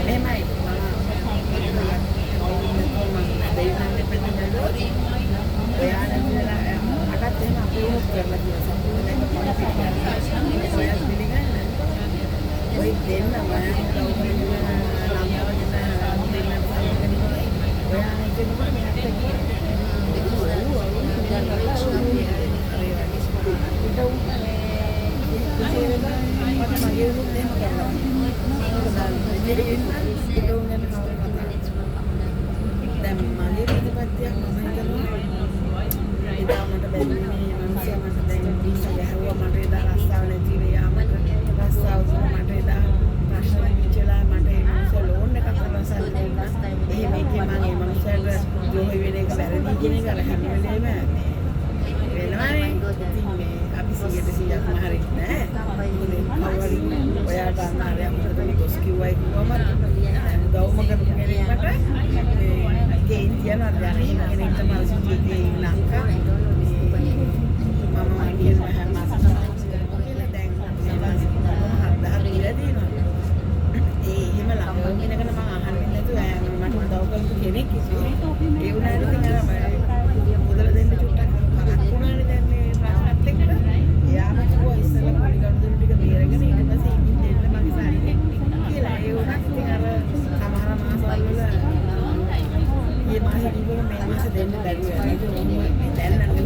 එහෙමයි. ඔයාලා කියලා මටත් එහෙම අපේ උත් කරලා කියලා සම්පූර්ණ දැන් මොන පිළිගන්න ඔයා පිළිගන්න ඔය දෙන්න මම කවුරුද ළමයාගෙන දෙන්න සම්පූර්ණ ඔයා හිතනවා මෙයාට දැන් මගේ ප්‍රතිපත්තියක් මම හිතනවා එදා මට බැරිනේ මනුස්සයා මට දැන් වීසා ගැහුවා මට එදා රස්සාව නැති වෙලා මට රස්සාව මට එදා ප්‍රශ්න විචලා මට ඒ මනුස්සයා ලෝන් එකක් කරලා සල්ලි එහෙම එකේ මම ඒ මනුස්සයාට ජොහි වෙන එක වැරදි කියන එක අර හැම වෙලේම වෙනවනේ ඉතින් මේ අපි 100%ක්ම හරියට නෑ කවුරුහරි ඔයාට අන්නාරය මොකද මේ කොස් කිව්වයි කිව්වම උදව්ම කරපු කෙනෙක් මට ගේන් තියනවා දැන් එහෙම කෙනෙක්ට පරිසුද්ධියේ ලංකා මම කියන හැම මාසෙකම කියලා දැන් හදා දීලා තියෙනවා ඒ එහෙම ළඟ කෙනෙක්ට මම අහන්නේ නැතුව මට උදව් කරපු කෙනෙක් කිව්වේ ඒ උනාට ඉතින් අර මුදල දෙන්න චුට්ටක් කරක් වුණානේ දැන් මේ ප්‍රශ්නත් එක්ක එයාම කිව්වා ඉස්සෙල්ලා පොඩි ගනුදෙනු ටික බේරගෙන ඊට පස්සේ ඉතින් දෙන්න මගේ සාරිනේ කියලා ඒ උනාට ඉතින් අර සමහර මාසවල මේ මාසෙ ඉවර මේ මාසෙ දෙන්න බැරි වෙනවා ඒක දැන් නම්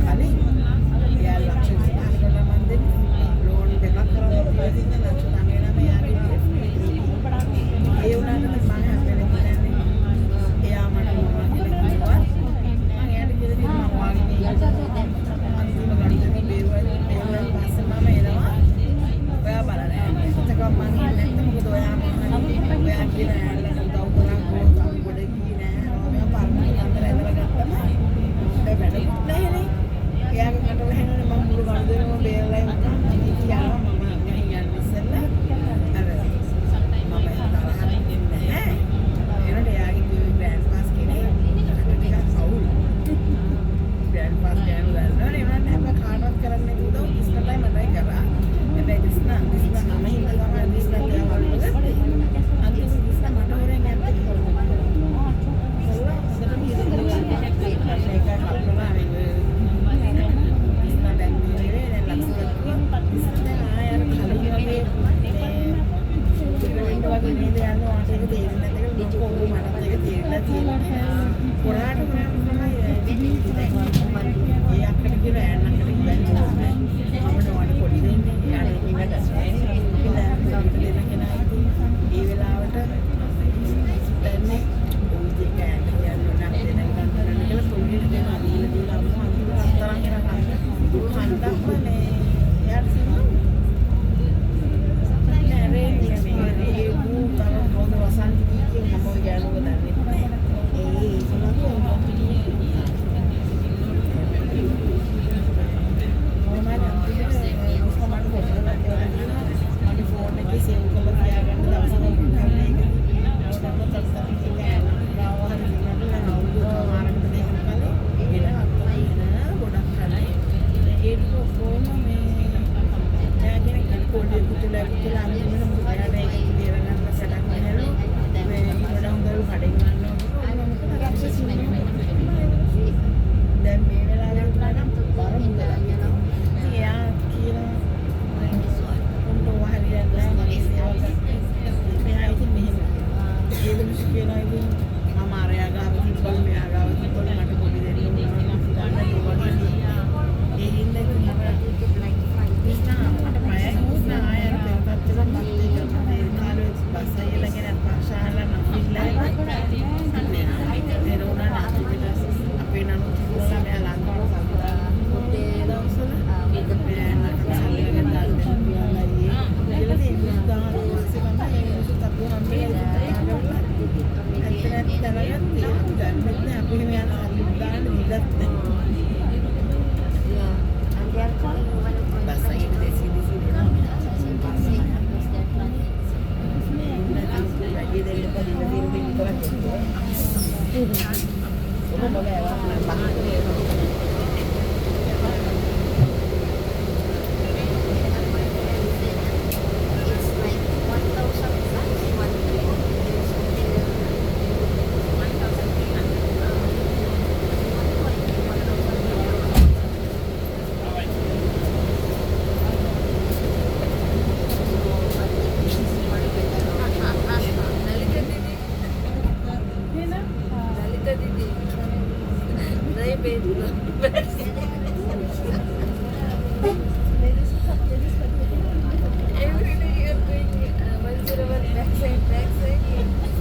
කලින් එයා ලක්ෂ 5කට මම දෙන්නේ ලෝන් දෙකක් කරලා තියෙන ලක්ෂ 9ම යාගේ ඒ උනාට මම හැප්පෙන්නේ එයා මට මොනවා කියලා කිව්වා මම එයාට කියලා මම වාගේ අන්තිම ගණනේ බේරුවා පස්සේ මම එනවා ඔයා බලන්න එතකොට මම ඉන්නේ නැත්නම් මොකද ඔයා කියන ඇල්ලට උදව් කරා කොහොමද ගොඩ ගියේ නෑ ඔයා පරණ කන්දර ඇදලා ගත්තම ඒ වැඩකුත් නැහැනේ එයාගේ කට වැහෙනවනේ මම මුළු ගණදෙනම බේරලා යනවා කියනවා මම යන්නේ ඉස්සෙල්ලා අර මම තරහක් දෙන්නේ නැහැ ඒනට එයාගේ ග්‍රෑන්ඩ් පාස් කියන්නේ ටිකක් අවුල් ග්‍රෑන්ඩ් පාස් කියන්නේ නෑ ඒනට හැම කාටවත් කරන්නේ උදව් ඉස්සෙල්ලා මටයි කරා හැබැයි දිස්නා මම හිතලා තමයි දිස්නා කියලා වගේ අන්තිම දිස්නා මට හොරෙන් යන්න කිව්වා dulu. Every day you're going 101 backside.